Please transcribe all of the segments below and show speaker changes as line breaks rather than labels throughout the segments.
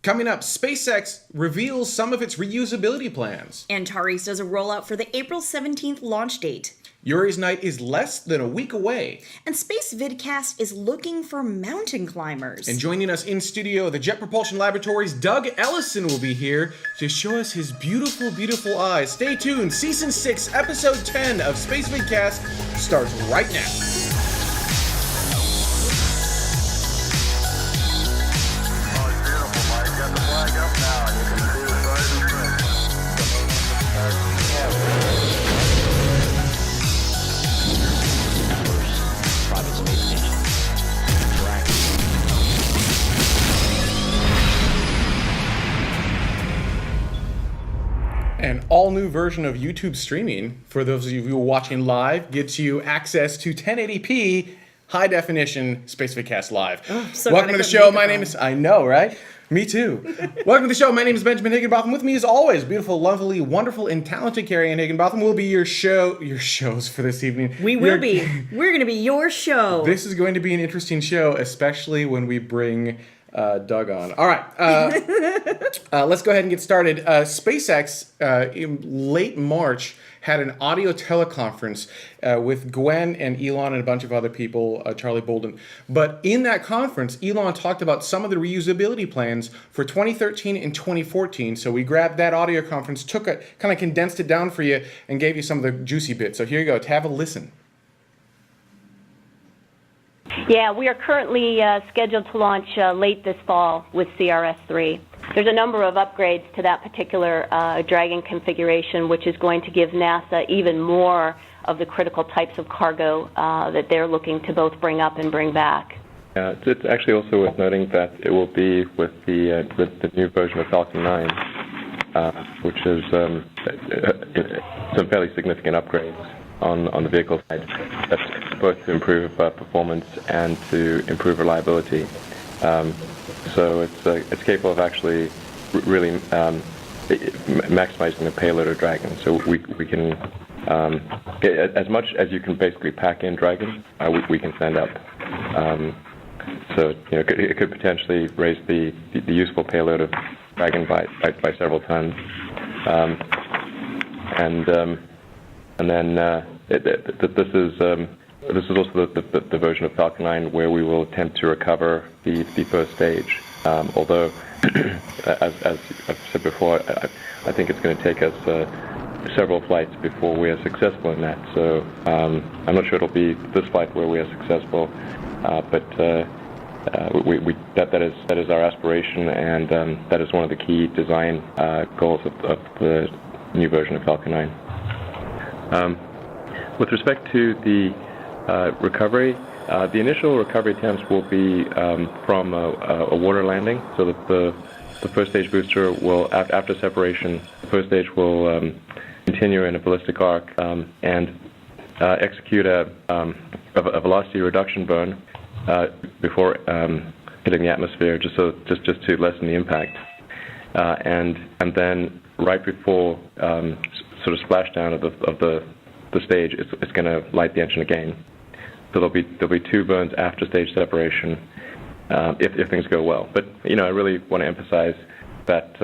Coming up, SpaceX reveals some of its reusability plans.
Antares does a rollout for the April 17th launch date.
Yuri's Night is less than a week away.
And Spacevidcast is looking for mountain climbers.
And joining us in studio, the Jet Propulsion Laboratories' Doug Eliison will be here to show us his beautiful, beautiful eyes. Stay tuned. Season 6, Episode 10 of Spacevidcast starts right now. An all-new version of YouTube streaming, for those of you who are watching live, gets you access to 1080p high-definition Spacevidcast Live. Welcome to the show. My name is... I know, right? Me too. Welcome to the show. My name is Benjamin Higginbotham. With me, as always, beautiful, lovely, wonderful, and talented Carrie Ann Higginbotham will be your shows for this evening.
We will be. We're going to be your show.
This is going to be an interesting show, especially when we bring... Doug on. All right. Let's go ahead and get started. SpaceX, in late March, had an audio teleconference with Gwen and Elon and a bunch of other people, Charlie Bolden. But in that conference, Elon talked about some of the reusability plans for 2013 and 2014. So we grabbed that audio conference, took it, kind of condensed it down for you, and gave you some of the juicy bits. So here you go. Have a listen.
Yeah, we are currently scheduled to launch late this fall with CRS-3. There's a number of upgrades to that particular Dragon configuration, which is going to give NASA even more of the critical types of cargo that they're looking to both bring up and bring back.
It's actually also worth noting that it will be with the new version of Falcon 9, which is some fairly significant upgrades on the vehicle side. That's both to improve performance and to improve reliability. So it's capable of actually really maximizing the payload of Dragon. So we can as much as you can basically pack in Dragon, we can send up. So it could potentially raise the useful payload of Dragon by several tons. And then this is also the version of Falcon 9 where we will attempt to recover the first stage. Although, as I've said before, I think it's going to take us several flights before we are successful in that. So I'm not sure it'll be this flight where we are successful, but that is our aspiration, and that is one of the key design goals of the new version of Falcon 9. With respect to the recovery, the initial recovery attempts will be from a water landing, so that the first stage booster will, after separation, the first stage will continue in a ballistic arc and execute a velocity reduction burn before hitting the atmosphere, just to lessen the impact, and then right before sort of splashdown of the stage, it's going to light the engine again. So there'll be two burns after stage separation if things go well. But I really want to emphasize that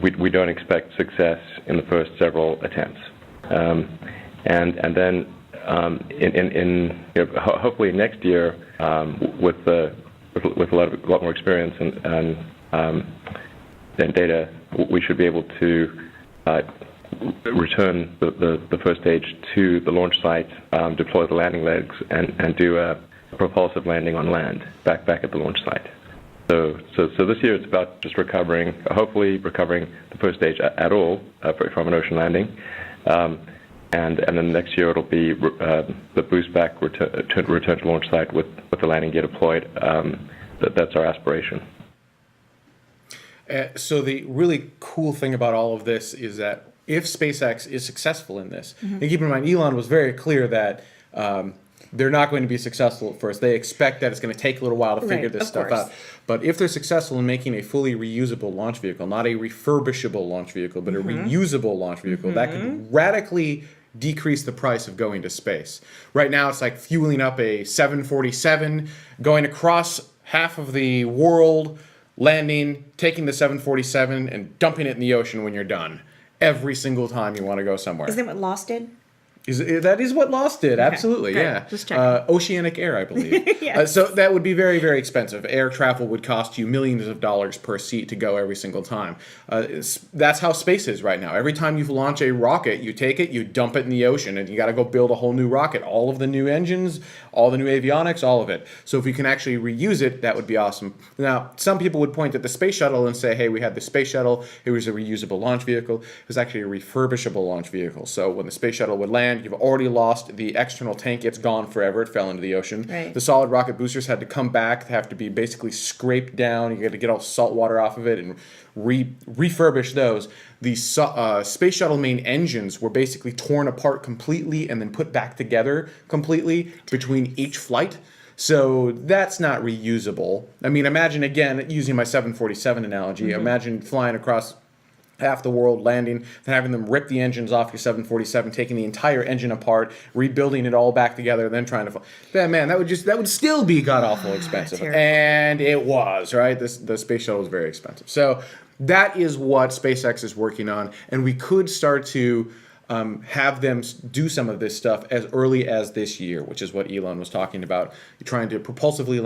we don't expect success in the first several attempts, and then hopefully next year with a lot more experience and data, we should be able to return the first stage to the launch site, deploy the landing legs, and do a propulsive landing on land back at the launch site. So this year it's about just hopefully recovering the first stage at all from an ocean landing, and then next year it'll be the boost back return to launch site with the landing gear deployed. That's our aspiration.
So the really cool thing about all of this is that if SpaceX is successful in this, and keep in mind, Elon was very clear that they're not going to be successful at first. They expect that it's going to take a little while to figure this stuff out. But if they're successful in making a fully reusable launch vehicle, not a refurbishable launch vehicle, but a reusable launch vehicle, that could radically decrease the price of going to space. Right now, it's like fueling up a 747, going across half of the world, landing, taking the 747 and dumping it in the ocean when you're done. Every single time you want to go somewhere.
Isn't that what Lost did?
That is what Lost did, absolutely,
good.
yeah.
Just checking.
Oceanic Air, I believe.
Yes.
So that would be very, very expensive. Air travel would cost you millions of dollars per seat to go every single time. That's how space is right now. Every time you launch a rocket, you take it, you dump it in the ocean, and you got to go build a whole new rocket. All of the new engines, all the new avionics, all of it. So if we can actually reuse it, that would be awesome. Now, some people would point at the space shuttle and say, hey, we had the space shuttle. It was a reusable launch vehicle. It was actually a refurbishable launch vehicle. So when the space shuttle would land, you've already lost the external tank. It's gone forever. It fell into the ocean.
Right.
The solid rocket boosters had to come back. They have to be basically scraped down. You got to get all salt water off of it and refurbish those. The space shuttle main engines were basically torn apart completely and then put back together completely between each flight. So that's not reusable. I mean, imagine, again, using my 747 analogy, imagine flying across half the world, landing, then having them rip the engines off your 747, taking the entire engine apart, rebuilding it all back together, then trying to fly. Man, that would still be god-awful expensive.
Terrible.
And it was, right? The space shuttle was very expensive. So that is what SpaceX is working on, and we could start to have them do some of this stuff as early as this year, which is what Elon was talking about. You're trying to propulsively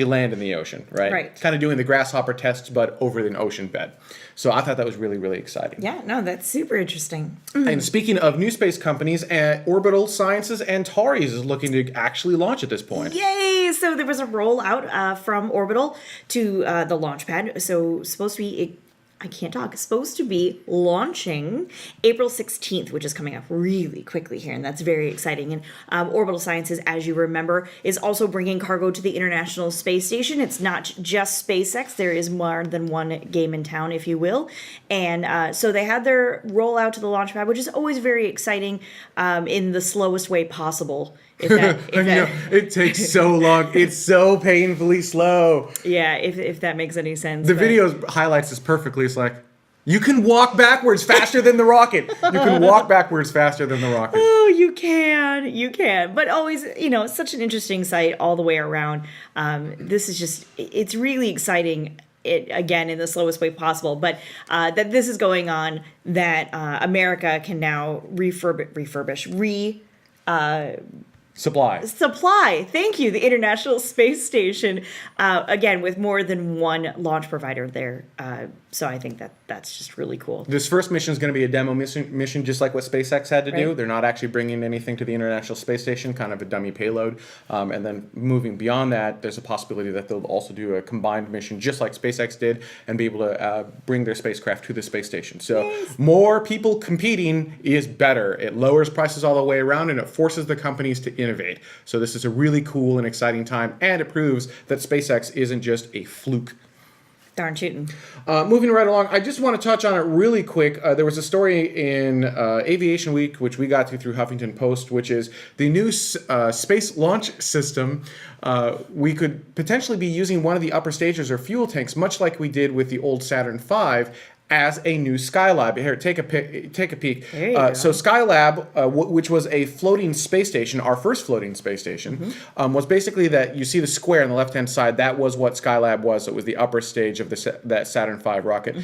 land in the ocean, right?
Right.
Kind of doing the grasshopper tests, but over an ocean bed. So I thought that was really, really exciting.
Yeah, no, that's super interesting.
And speaking of new space companies, Orbital Sciences and Taurus is looking to actually launch at this point.
Yay! So there was a rollout from Orbital to the launch pad. So supposed to be, I can't talk, it's supposed to be launching April 16th, which is coming up really quickly here, and that's very exciting. And Orbital Sciences, as you remember, is also bringing cargo to the International Space Station. It's not just SpaceX. There is more than one game in town, if you will. And so they had their rollout to the launch pad, which is always very exciting in the slowest way possible.
It takes so long. It's so painfully slow.
Yeah, if that makes any sense.
The video highlights this perfectly. It's like, you can walk backwards faster than the rocket. You can walk backwards faster than the rocket.
Oh, you can. But always, it's such an interesting sight all the way around. This is just, it's really exciting. Again, in the slowest way possible, but that this is going on, that America can now Supply. Thank you. The International Space Station, again, with more than one launch provider there. So I think that's just really cool.
This first mission is going to be a demo mission, just like what SpaceX had to do.
Right.
They're not actually bringing anything to the International Space Station, kind of a dummy payload. And then moving beyond that, there's a possibility that they'll also do a combined mission, just like SpaceX did, and be able to bring their spacecraft to the space station. So more people competing is better. It lowers prices all the way around, and it forces the companies to innovate. So this is a really cool and exciting time, and it proves that SpaceX isn't just a fluke.
Darn shooting.
Moving right along, I just want to touch on it really quick. There was a story in Aviation Week, which we got to through Huffington Post, which is the new space launch system. We could potentially be using one of the upper stages or fuel tanks, much like we did with the old Saturn V, as a new Skylab. Here, take a peek.
There you go.
So Skylab, which was a floating space station, our first floating space station, was basically that you see the square on the left-hand side. That was what Skylab was. So it was the upper stage of that Saturn V rocket.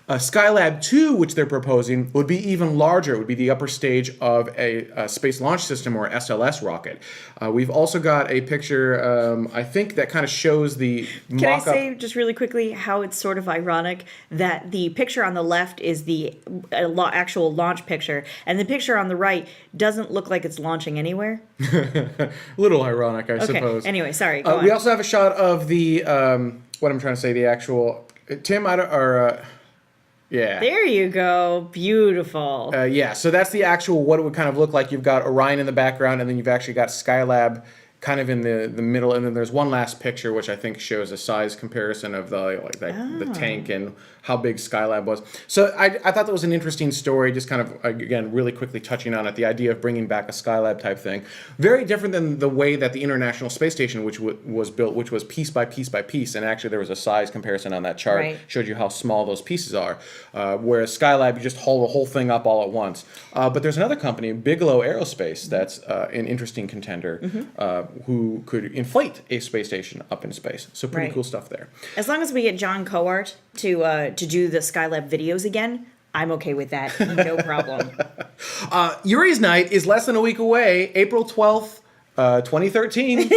Skylab 2, which they're proposing, would be even larger. It would be the upper stage of a Space Launch System, or SLS rocket. We've also got a picture, I think, that kind of shows the mock-up.
Can I say just really quickly how it's sort of ironic that the picture on the left is the actual launch picture, and the picture on the right doesn't look like it's launching anywhere?
A little ironic, I suppose.
Anyway, sorry. Go on.
We also have a shot of the what I'm trying to say. The actual Tim. Yeah.
There you go. Beautiful.
Yeah. So that's the actual what it would kind of look like. You've got Orion in the background, and then you've actually got Skylab kind of in the middle, and then there's one last picture which I think shows a size comparison of the tank and how big Skylab was. So I thought that was an interesting story, just kind of, again, really quickly touching on it, the idea of bringing back a Skylab type thing. Very different than the way that the International Space Station, which was built, which was piece by piece by piece, and actually there was a size comparison on that chart,
Right.
showed you how small those pieces are. Whereas Skylab, you just haul the whole thing up all at once. But there's another company, Bigelow Aerospace, that's an interesting contender. who could inflate a space station up in space. So pretty
Right.
cool stuff there.
As long as we get John Coart to do the Skylab videos again, I'm okay with that. No problem.
Yuri's Night is less than a week away, April 12th, 2013.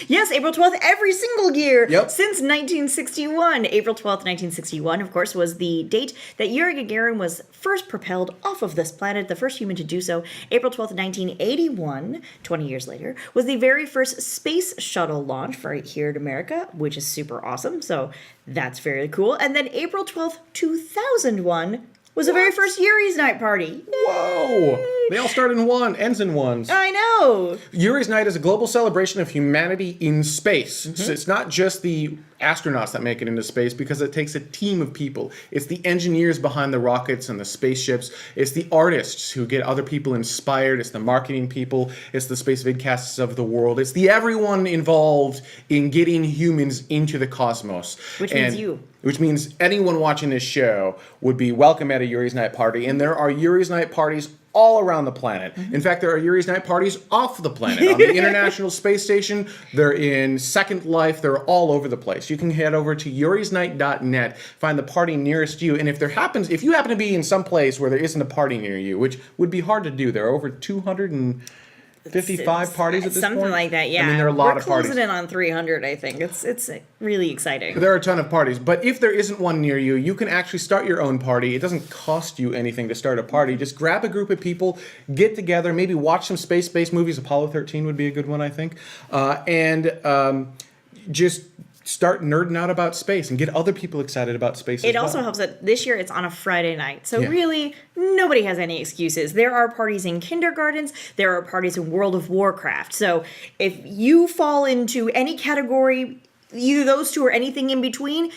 Yes, April 12th every single year
Yep.
since 1961. April 12th, 1961, of course, was the date that Yuri Gagarin was first propelled off of this planet, the first human to do so. April 12th, 1981, 20 years later, was the very first space shuttle launch for here in America, which is super awesome. So that's very cool. And then April 12th, 2001 was the very first Yuri's Night party.
Whoa! They all start in one, ends in ones.
I know.
Yuri's Night is a global celebration of humanity in space. So it's not just the astronauts that make it into space, because it takes a team of people. It's the engineers behind the rockets and the spaceships. It's the artists who get other people inspired. It's the marketing people. It's the Spacevidcasts of the world. It's the everyone involved in getting humans into the cosmos.
Which means you.
Which means anyone watching this show would be welcome at a Yuri's Night party. And there are Yuri's Night parties all around the planet. In fact, there are Yuri's Night parties off the planet. On the International Space Station, they're in Second Life, they're all over the place. You can head over to yurisnight.net, find the party nearest you, and if you happen to be in some place where there isn't a party near you, which would be hard to do, there are over 255 parties at this point.
Something like that, yeah.
I mean, there are a lot of parties.
We're closing in on 300, I think. It's really exciting.
There are a ton of parties, but if there isn't one near you, you can actually start your own party. It doesn't cost you anything to start a party. Just grab a group of people, get together, maybe watch some space-based movies. Apollo 13 would be a good one, I think. Just start nerding out about space and get other people excited about space as
It also
well.
helps that this year it's on a Friday night. So
Yeah.
really, nobody has any excuses. There are parties in kindergartens. There are parties in World of Warcraft. So if you fall into any category, either those two or anything in between,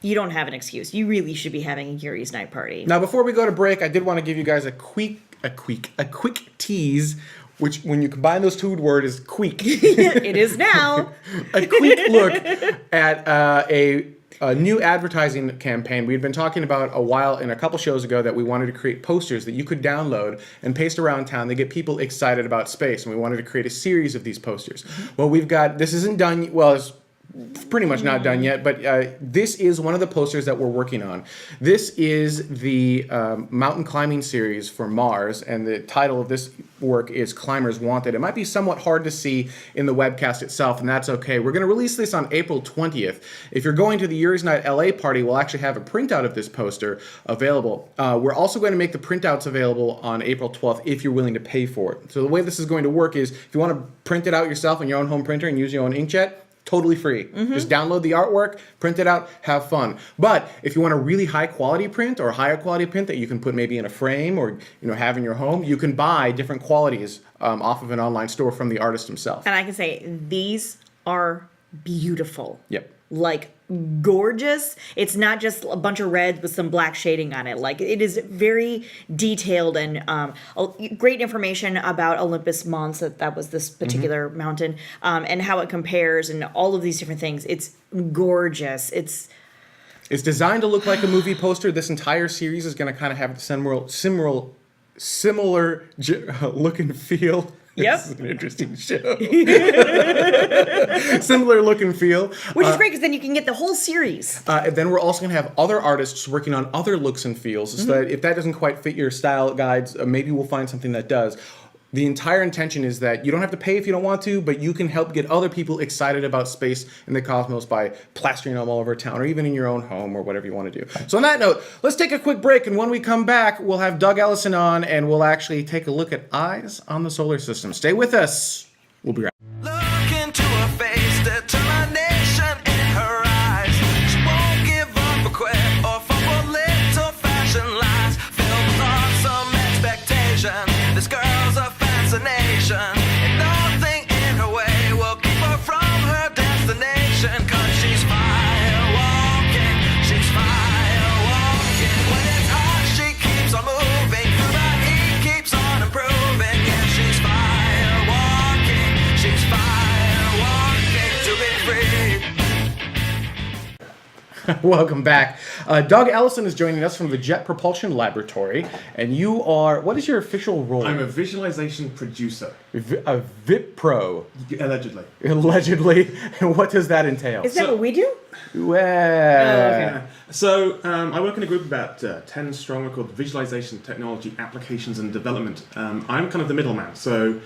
you don't have an excuse. You really should be having a Yuri's Night party.
Now, before we go to break, I did want to give you guys a quick tease, which when you combine those two words is queek.
It is now.
A quick look at a new advertising campaign. We had been talking about a while in a couple shows ago that we wanted to create posters that you could download and paste around town that get people excited about space, and we wanted to create a series of these posters. Well, this isn't done, well, it's pretty much not done yet, but this is one of the posters that we're working on. This is the mountain climbing series for Mars, and the title of this work is Climbers Wanted. It might be somewhat hard to see in the webcast itself, and that's okay. We're going to release this on April 20th. If you're going to the Yuri's Night LA party, we'll actually have a printout of this poster available. We're also going to make the printouts available on April 12th if you're willing to pay for it. So the way this is going to work is if you want to print it out yourself in your own home printer and use your own inkjet, totally free. Just download the artwork, print it out, have fun. But if you want a really high quality print or higher quality print that you can put maybe in a frame or have in your home, you can buy different qualities off of an online store from the artist himself.
And I can say these are beautiful.
Yep.
Like gorgeous. It's not just a bunch of red with some black shading on it. Like it is very detailed and great information about Olympus Mons, that was this particular mountain, and how it compares and all of these different things. It's gorgeous. It's
designed to look like a movie poster. This entire series is going to kind of have the similar look and feel.
Yep.
This is an interesting show. Similar look and feel.
Which is great because then you can get the whole series.
And then we're also going to have other artists working on other looks and feels. So that if that doesn't quite fit your style guides, maybe we'll find something that does. The entire intention is that you don't have to pay if you don't want to, but you can help get other people excited about space and the cosmos by plastering them all over town or even in your own home or whatever you want to do. So on that note, let's take a quick break, and when we come back, we'll have Doug Eliison on, and we'll actually take a look at eyes on the solar system. Stay with us. We'll be right back.
Look into her face, determination in her eyes. She won't give up or quit or fumble little fashion lines. Filled with awesome expectation, this girl's a fascination. And nothing in her way will keep her from her destination. 'Cause she's fire walking, she's fire walking. When it's hot, she keeps on moving. Her heat keeps on improving. Yeah, she's fire walking, she's
Welcome back. Doug Eliison is joining us from the Jet Propulsion Laboratory, and you are, what is your official role?
I'm a visualization producer.
A VIP Pro.
Allegedly.
Allegedly. And what does that entail?
Is that what we do?
Well,
So I work in a group of about 10 strong. We're called Visualization Technology Applications and Development. I'm kind of the middleman. So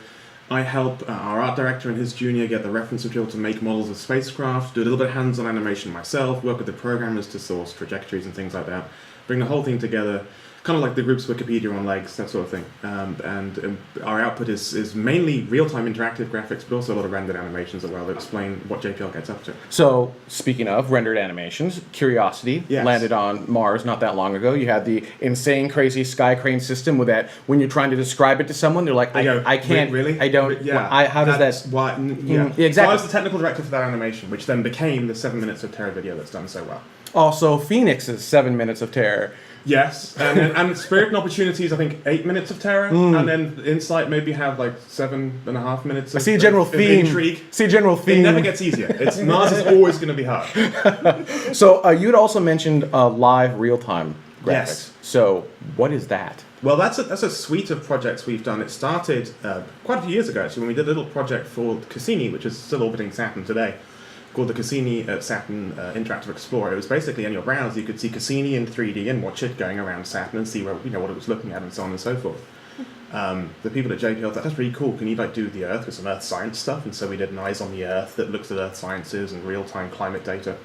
I help our art director and his junior get the reference material to make models of spacecraft, do a little bit of hands-on animation myself, work with the programmers to source trajectories and things like that, bring the whole thing together, kind of like the group's Wikipedia on legs, that sort of thing. And our output is mainly real-time interactive graphics, but also a lot of rendered animations as well that explain what JPL gets up to.
so speaking of rendered animations, Curiosity
Yes.
landed on Mars not that long ago. You had the insane, crazy sky crane system with that. When you're trying to describe it to someone, they're like,
They go,
I can't,
really?
I don't,
Yeah.
how does
That's
that?
Why,
Yeah,
So
exactly.
I was the technical director for that animation, which then became the 7 minutes of terror video that's done so well.
Also, Phoenix's 7 Minutes of Terror.
Yes, and Spirit and Opportunities, I think 8 minutes of terror, and then Insight maybe have like 7.5 minutes.
I see a general
of
theme.
Intrigue.
See a general
It
theme.
never gets easier. Mars is always going to be hard.
So you had also mentioned live real-time graphics.
Yes.
So what is that?
Well, that's a suite of projects we've done. It started quite a few years ago, actually, when we did a little project for Cassini, which is still orbiting Saturn today, called the Cassini Saturn Interactive Explorer. It was basically on your browser, you could see Cassini in 3D and watch it going around Saturn and see where, what it was looking at and so on and so forth. The people at JPL thought, that's really cool, can you do the Earth with some Earth science stuff? And so we did an Eyes on the Earth that looks at Earth sciences and real-time climate data.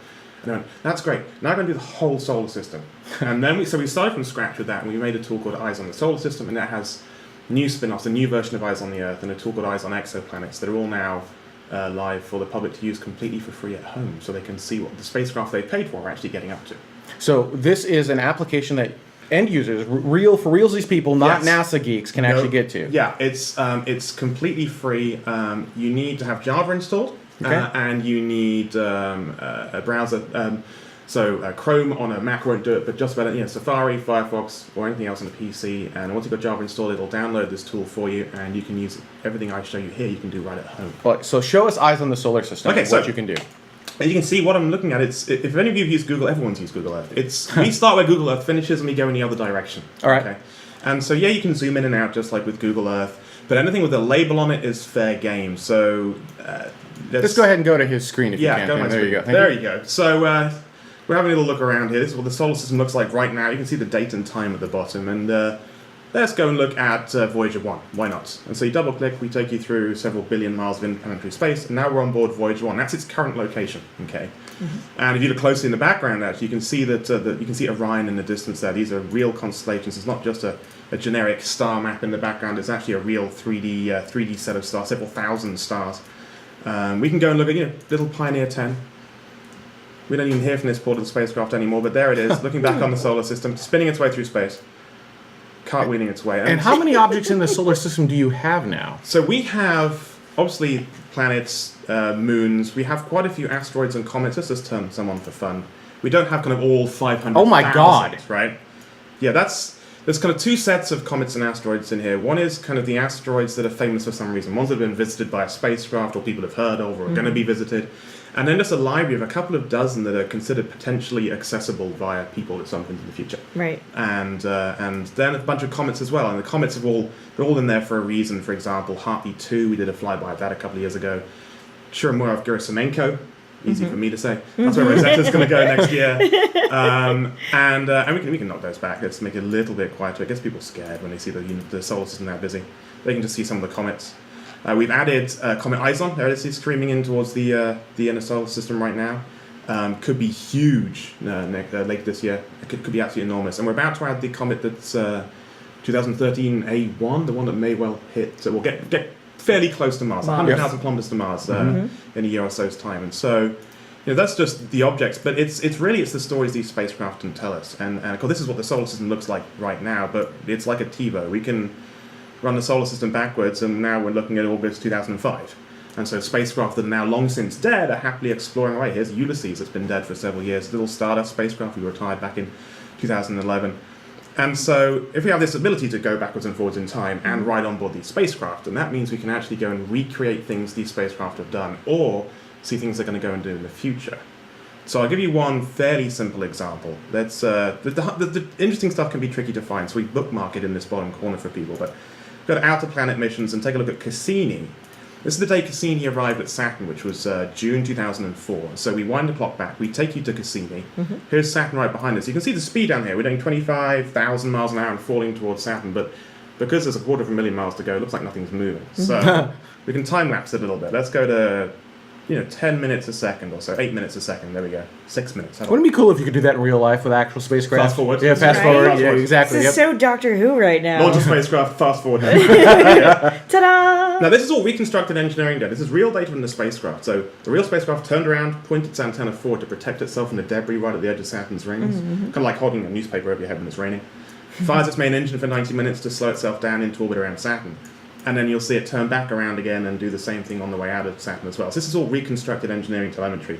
And I went, that's great, now I'm going to do the whole solar system. And then we started from scratch with that, and we made a tool called Eyes on the Solar System, and that has new spin-offs, a new version of Eyes on the Earth, and a tool called Eyes on Exoplanets that are all now live for the public to use completely for free at home, so they can see what the spacecraft they paid for are actually getting up to.
So this is an application that end users, these people, not
Yes.
NASA geeks, can actually get to.
Yeah, it's completely free. You need to have Java installed,
Okay.
and you need a browser. Chrome on a Mac won't do it, but just about Safari, Firefox, or anything else on a PC. And once you've got Java installed, it'll download this tool for you, and you can use everything I show you here. You can do right at home.
Well, so show us Eyes on the Solar System.
Okay,
what
so-
you can do.
And you can see what I'm looking at. If any of you have used Google, everyone's used Google Earth. We start where Google Earth finishes, and we go in the other direction.
All right.
Okay. And so you can zoom in and out just like with Google Earth, but anything with a label on it is fair game. So
Let's go ahead and go to his screen if you
Yeah,
can.
go on my
There you
screen.
go.
There you go. So we're having a little look around here. This is what the solar system looks like right now. You can see the date and time at the bottom, and let's go and look at Voyager 1. Why not? And so you double click, we take you through several billion miles of interplanetary space, and now we're on board Voyager 1. That's its current location. Okay. And if you look closely in the background, actually, you can see that you can see Orion in the distance there. These are real constellations. It's not just a generic star map in the background. It's actually a real 3D set of stars, several thousand stars. We can go and look at little Pioneer 10. We don't even hear from this portable spacecraft anymore, but there it is, looking back on the solar system, spinning its way through space, cartwheeling its way.
And how many objects in the solar system do you have now?
So we have, obviously, planets, moons. We have quite a few asteroids and comets. Let's just turn some on for fun. We don't have kind of all 500,000,
Oh my God.
right? Yeah, there's kind of two sets of comets and asteroids in here. One is kind of the asteroids that are famous for some reason, ones that have been visited by a spacecraft or people have heard of or are going to be visited. And then there's a library of a couple of dozen that are considered potentially accessible via people at some point in the future.
Right.
And then a bunch of comets as well. And the comets they're all in there for a reason. For example, Hartley 2, we did a flyby of that a couple of years ago. Churyumov-Gerasimenko, easy for me to say. That's where Rosetta's going to go next year. And we can knock those back. Let's make it a little bit quieter. It gets people scared when they see the solar system that busy. They can just see some of the comets. We've added Comet Eliison. There it is. He's streaming in towards the inner solar system right now. Could be huge later this year. It could be absolutely enormous. And we're about to add the comet that's 2013 A1, the one that may well hit. So we'll get fairly close to Mars, 100,000 kilometers to Mars in a year or so's time. And so that's just the objects, but it's the stories these spacecraft can tell us. And of course, this is what the solar system looks like right now, but it's like a TiVo. We can run the solar system backwards, and now we're looking at August 2005. And so spacecraft that are now long since dead are happily exploring away. Here's Ulysses, that's been dead for several years. Little Stardust spacecraft, we retired back in 2011. And so if we have this ability to go backwards and forwards in time and ride on board these spacecraft, then that means we can actually go and recreate things these spacecraft have done, or see things they're going to go and do in the future. So I'll give you one fairly simple example. Let's the interesting stuff can be tricky to find, so we bookmark it in this bottom corner for people. But go to outer planet missions and take a look at Cassini. This is the day Cassini arrived at Saturn, which was June 2004. So we wind the clock back. We take you to Cassini. Here's Saturn right behind us. You can see the speed down here. We're doing 25,000 miles an hour and falling towards Saturn. But because there's 250,000 miles to go, it looks like nothing's moving. So we can time lapse it a little bit. Let's go to 10 minutes a second or so, 8 minutes a second. There we go. 6 minutes.
Wouldn't it be cool if you could do that in real life with actual spacecraft?
Fast forward.
Yeah, fast
Right?
forward.
Fast
Yeah,
forward.
exactly.
This is so Doctor Who right now.
Launch a spacecraft, fast forward.
Ta-da!
Now, this is all reconstructed engineering data. This is real data from the spacecraft. So the real spacecraft turned around, pointed its antenna forward to protect itself from the debris right at the edge of Saturn's rings. Kind of like holding a newspaper over your head when it's raining. Fires its main engine for 90 minutes to slow itself down into orbit around Saturn. And then you'll see it turn back around again and do the same thing on the way out of Saturn as well. So this is all reconstructed engineering telemetry.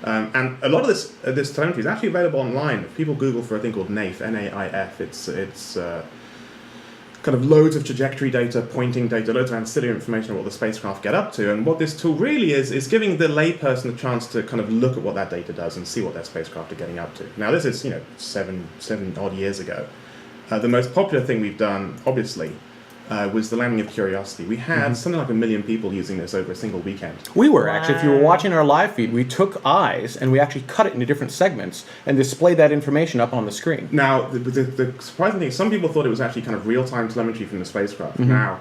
And a lot of this telemetry is actually available online. If people Google for a thing called NAIF, N-A-I-F, it's kind of loads of trajectory data, pointing data, loads of ancillary information on what the spacecraft get up to. And what this tool really is giving the layperson a chance to kind of look at what that data does and see what their spacecraft are getting up to. Now, this is, 7 odd years ago. The most popular thing we've done, obviously, was the landing of Curiosity. We had something like 1 million people using this over a single weekend.
We were, actually. If you were watching our live feed, we took eyes and we actually cut it into different segments and displayed that information up on the screen.
Now, the surprising thing is some people thought it was actually kind of real-time telemetry from the spacecraft. Now,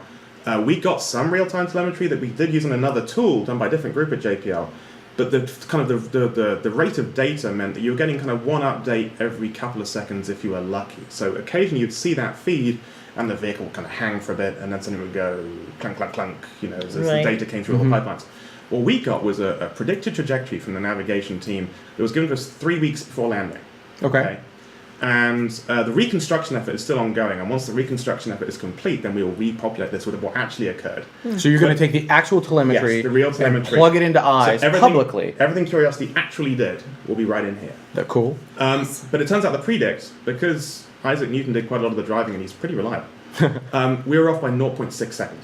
we got some real-time telemetry that we did use on another tool done by a different group at JPL, but the rate of data meant that you were getting kind of one update every couple of seconds if you were lucky. So occasionally you'd see that feed and the vehicle would kind of hang for a bit and then suddenly it would go clunk, clunk, clunk, as the data came through all the pipelines. What we got was a predicted trajectory from the navigation team that was given to us 3 weeks before landing.
Okay.
And the reconstruction effort is still ongoing, and once the reconstruction effort is complete, then we will repopulate this with what actually occurred.
So you're going to take the actual telemetry,
Yes, the real telemetry,
and plug it into eyes publicly.
Everything Curiosity actually did will be right in here.
That's cool.
But it turns out the predict, because Isaac Newton did quite a lot of the driving and he's pretty reliable, we were off by 0.6 seconds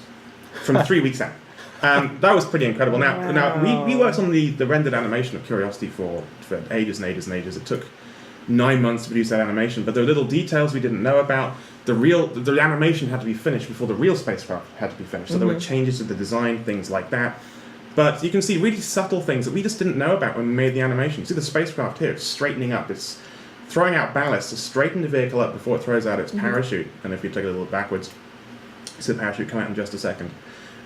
from 3 weeks out. That was pretty incredible. Now we worked on the rendered animation of Curiosity for ages and ages and ages. It took 9 months to produce that animation, but there were little details we didn't know about. The animation had to be finished before the real spacecraft had to be finished, so there were changes to the design, things like that. But you can see really subtle things that we just didn't know about when we made the animation. See the spacecraft here, it's straightening up, it's throwing out ballast to straighten the vehicle up before it throws out its parachute. And if you take a little backwards, you see the parachute come out in just a second.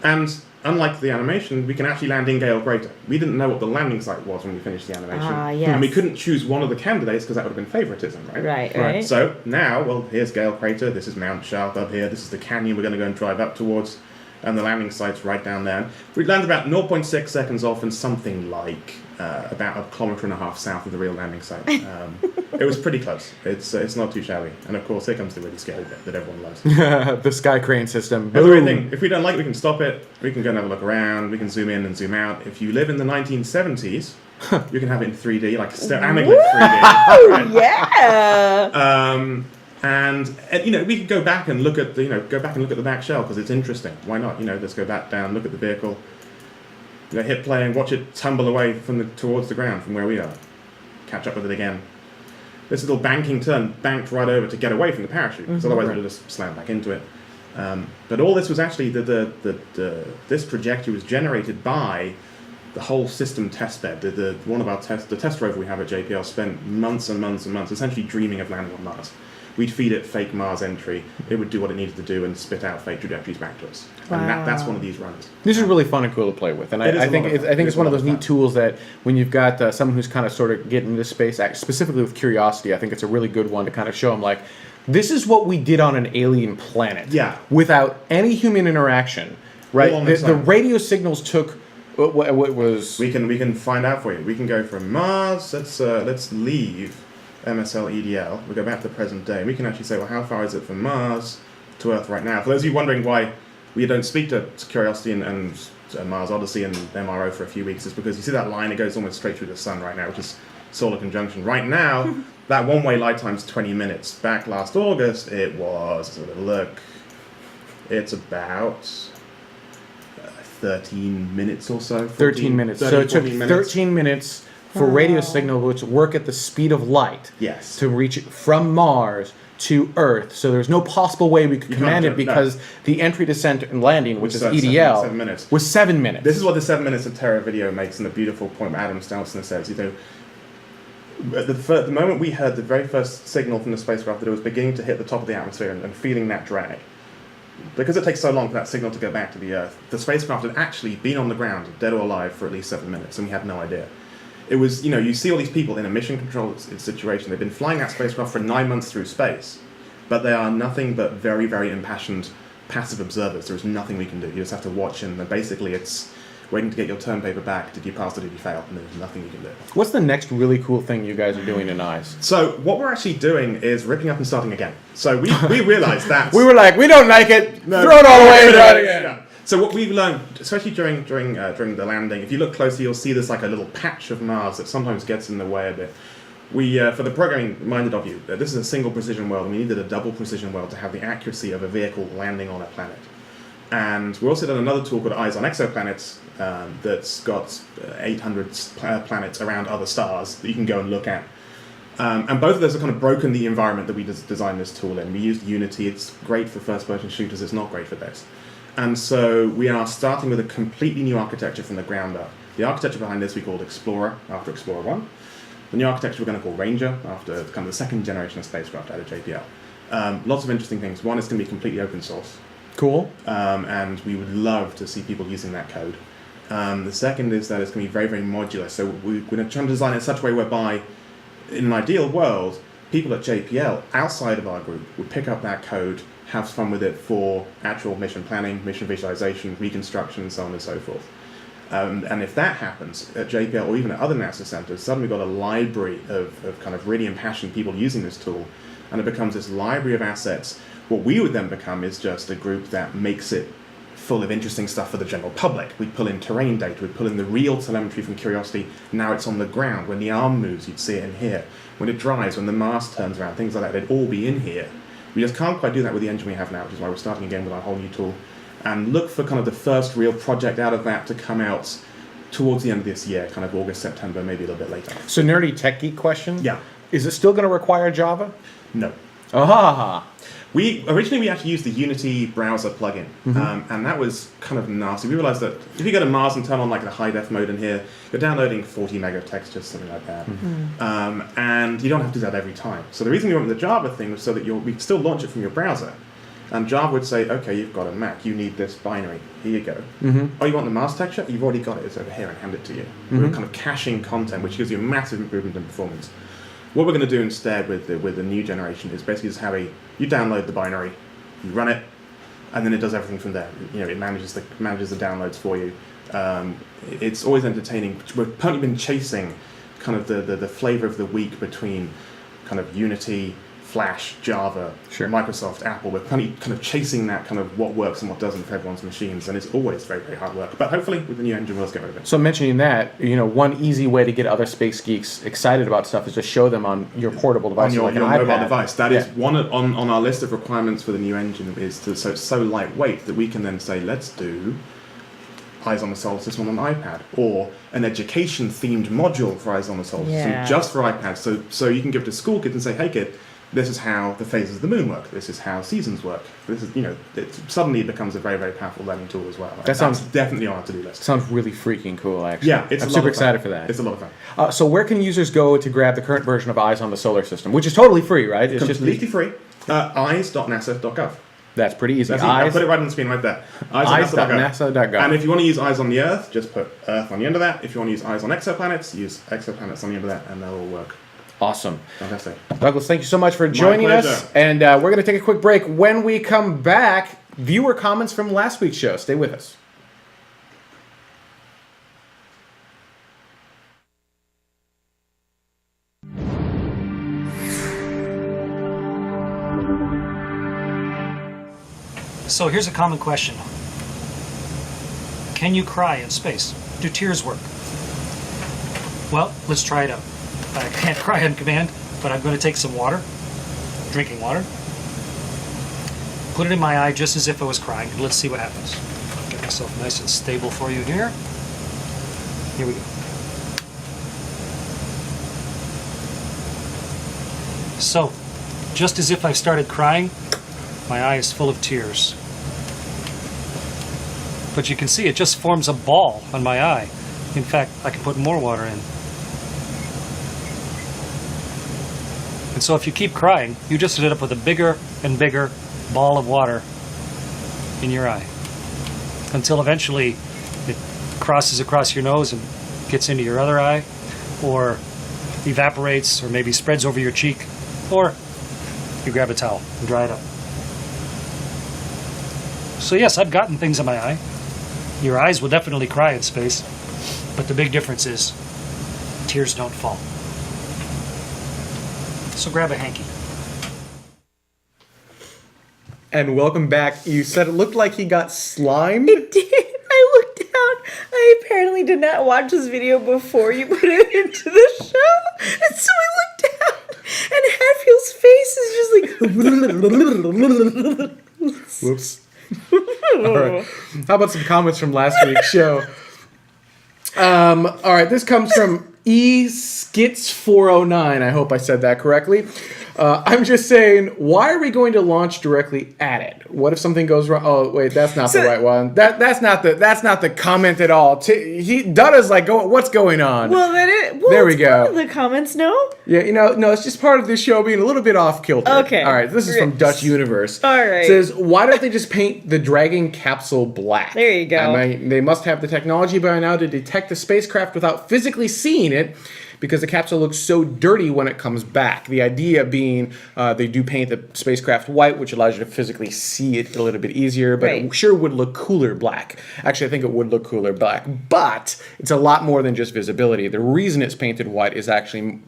And unlike the animation, we can actually land in Gale Crater. We didn't know what the landing site was when we finished the animation.
Yes.
And we couldn't choose one of the candidates because that would have been favoritism, right?
Right.
So now, here's Gale Crater, this is Mount Sharp up here, this is the canyon we're going to go and drive up towards, and the landing site's right down there. We landed about 0.6 seconds off and something like about 1.5 kilometers south of the real landing site. It was pretty close. It's not too shabby. And of course, here comes the really scary bit that everyone loves.
The sky crane system.
That's the great thing. If we don't like it, we can stop it. We can go and have a look around. We can zoom in and zoom out. If you live in the 1970s, you can have it in 3D, like anaglyph 3D.
Oh, yeah!
And we could go back and look at the back shell because it's interesting. Why not? Let's go back down, look at the vehicle, hit play and watch it tumble away towards the ground from where we are. Catch up with it again. This little banking turn banked right over to get away from the parachute, because otherwise it would have just slammed back into it. But all this was actually this trajectory was generated by the whole system testbed. The test rover we have at JPL spent months and months and months essentially dreaming of landing on Mars. We'd feed it fake Mars entry. It would do what it needed to do and spit out fake trajectories back to us. Wow. And that's one of these runs.
This is really fun and cool to play with, and I think it's one of those neat tools that when you've got someone who's kind of sort of getting into space, specifically with Curiosity, I think it's a really good one to kind of show them like, this is what we did on an alien planet.
Yeah.
Without any human interaction, right? The radio signals took what was.
We can find out for you. We can go from Mars. Let's leave MSL EDL. We go back to the present day. We can actually say, well, how far is it from Mars to Earth right now? For those of you wondering why we don't speak to Curiosity and Mars Odyssey and MRO for a few weeks, is because you see that line, it goes almost straight through the sun right now, which is solar conjunction. Right now, that one-way light time's 20 minutes. Back last August, it was, it's about 13 minutes or so.
13 minutes. So it took 13 minutes for radio signal which work at the speed of light.
Yes.
To reach it from Mars to Earth. So there's no possible way we could command it because the entry, descent, and landing, which is EDL,
7 minutes.
was 7 minutes.
This is what the 7 minutes of terror video makes, and the beautiful point Adam Stelzner says. You know, at the moment we heard the very first signal from the spacecraft that it was beginning to hit the top of the atmosphere and feeling that drag. Because it takes so long for that signal to go back to the Earth, the spacecraft had actually been on the ground, dead or alive, for at least 7 minutes, and we had no idea. It was, you know, you see all these people in a mission control situation. They've been flying that spacecraft for 9 months through space, but they are nothing but very, very impassioned, passive observers. There's nothing we can do. You just have to watch, and basically it's waiting to get your term paper back. Did you pass or did you fail? And there's nothing you can do.
What's the next really cool thing you guys are doing in EYES?
So what we're actually doing is ripping up and starting again. So we realized that
We were like, we don't like it. Throw it all away and try it again.
Yeah. So what we've learned, especially during the landing, if you look closely, you'll see there's like a little patch of Mars that sometimes gets in the way a bit. We, for the programming-minded of you, this is a single precision world, and we needed a double precision world to have the accuracy of a vehicle landing on a planet. And we also done another tool called Eyes on Exoplanets that's got 800 planets around other stars that you can go and look at. And both of those have kind of broken the environment that we designed this tool in. We used Unity. It's great for first-person shooters. It's not great for this. And so we are starting with a completely new architecture from the ground up. The architecture behind this we called Explorer, after Explorer 1. The new architecture we're going to call Ranger, after kind of the second generation of spacecraft out of JPL. Lots of interesting things. One, it's going to be completely open source.
Cool.
And we would love to see people using that code. The second is that it's going to be very, very modular. So we're going to try and design it in such a way whereby, in an ideal world, people at JPL, outside of our group, would pick up that code, have fun with it for actual mission planning, mission visualization, reconstruction, so on and so forth. And if that happens at JPL or even at other NASA centers, suddenly we've got a library of kind of really impassioned people using this tool, and it becomes this library of assets. What we would then become is just a group that makes it full of interesting stuff for the general public. We'd pull in terrain data, we'd pull in the real telemetry from Curiosity. Now it's on the ground. When the arm moves, you'd see it in here. When it drives, when the mast turns around, things like that, they'd all be in here. We just can't quite do that with the engine we have now, which is why we're starting again with our whole new tool. And look for kind of the first real project out of that to come out towards the end of this year, kind of August, September, maybe a little bit later.
So nerdy tech geek question?
Yeah.
Is it still going to require Java?
No.
Aha!
Originally we actually used the Unity browser plugin, and that was kind of nasty. We realized that if you go to Mars and turn on like the high def mode in here, you're downloading 40 meg of textures, something like that, and you don't have to do that every time. So the reason we went with the Java thing was so that we could still launch it from your browser, and Java would say, okay, you've got a Mac, you need this binary, here you go. Oh, you want the Mars texture? You've already got it, it's over here, and hand it to you. We're kind of caching content, which gives you a massive improvement in performance. What we're going to do instead with the new generation is basically just have you download the binary, you run it, and then it does everything from there. You know, it manages the downloads for you. It's always entertaining. We've currently been chasing kind of the flavor of the week between kind of Unity, Flash, Java, Microsoft, Apple. We're kind of chasing that kind of what works and what doesn't for everyone's machines, and it's always very, very hard work. But hopefully, with the new engine, we'll get rid of it.
So mentioning that, you know, one easy way to get other space geeks excited about stuff is to show them on your portable device,
on your
like an
mobile
iPad.
device. That is one on our list of requirements for the new engine. Is so it's so lightweight that we can then say, let's do Eyes on the Solar System on an iPad, or an education-themed module for Eyes on the Solar System just for iPads. So you can give it to school kids and say, hey kid, this is how the phases of the moon work. This is how seasons work. This is, you know, suddenly it becomes a very, very powerful learning tool as well. That's definitely on our to-do list.
Sounds really freaking cool, actually.
Yeah,
I'm super excited for that.
It's a lot of fun.
So where can users go to grab the current version of Eyes on the Solar System, which is totally free, right? It's
completely free. Eyes.nasa.gov.
That's pretty easy.
I'll put it right on the screen right there.
Eyes.nasa.gov.
And if you want to use Eyes on the Earth, just put Earth on the end of that. If you want to use Eyes on Exoplanets, use Exoplanets on the end of that, and that'll all work.
Awesome.
Fantastic.
Douglas, thank you so much for joining us. And we're going to take a quick break. When we come back, viewer comments from last week's show. Stay with us.
So here's a common question. Can you cry in space? Do tears work? Well, let's try it out. I can't cry on command, but I'm going to take some water, drinking water, put it in my eye just as if I was crying, and let's see what happens. Get myself nice and stable for you here. Here we go. So, just as if I've started crying, my eye is full of tears. But you can see it just forms a ball on my eye. In fact, I can put more water in. And so if you keep crying, you just ended up with a bigger and bigger ball of water in your eye. Until eventually it crosses across your nose and gets into your other eye, or evaporates, or maybe spreads over your cheek, or you grab a towel and dry it up. So yes, I've gotten things in my eye. Your eyes will definitely cry in space, but the big difference is tears don't fall. So grab a hanky.
And welcome back. You said it looked like he got slimed?
It did. I looked down. I apparently did not watch this video before you put it into the show. And so I looked down, and Hatfield's face is just like...
Whoops. All right. How about some comments from last week's show? All right, this comes from eSkits409. I hope I said that correctly. I'm just saying, why are we going to launch directly at it? What if something goes wrong? Oh, wait, that's not the right one. That's not the comment at all. Dada's like, what's going on?
Well,
there we go.
Part of the comments, no?
Yeah, no, it's just part of the show being a little bit off kilter.
Okay.
All right, this is from Dutch Universe.
All right.
It says, why don't they just paint the Dragon capsule black?
There you go.
I mean, they must have the technology by now to detect the spacecraft without physically seeing it, because the capsule looks so dirty when it comes back. The idea being they do paint the spacecraft white, which allows you to physically see it a little bit easier, but
right.
It sure would look cooler black. Actually, I think it would look cooler black, but it's a lot more than just visibility. The reason it's painted white is actually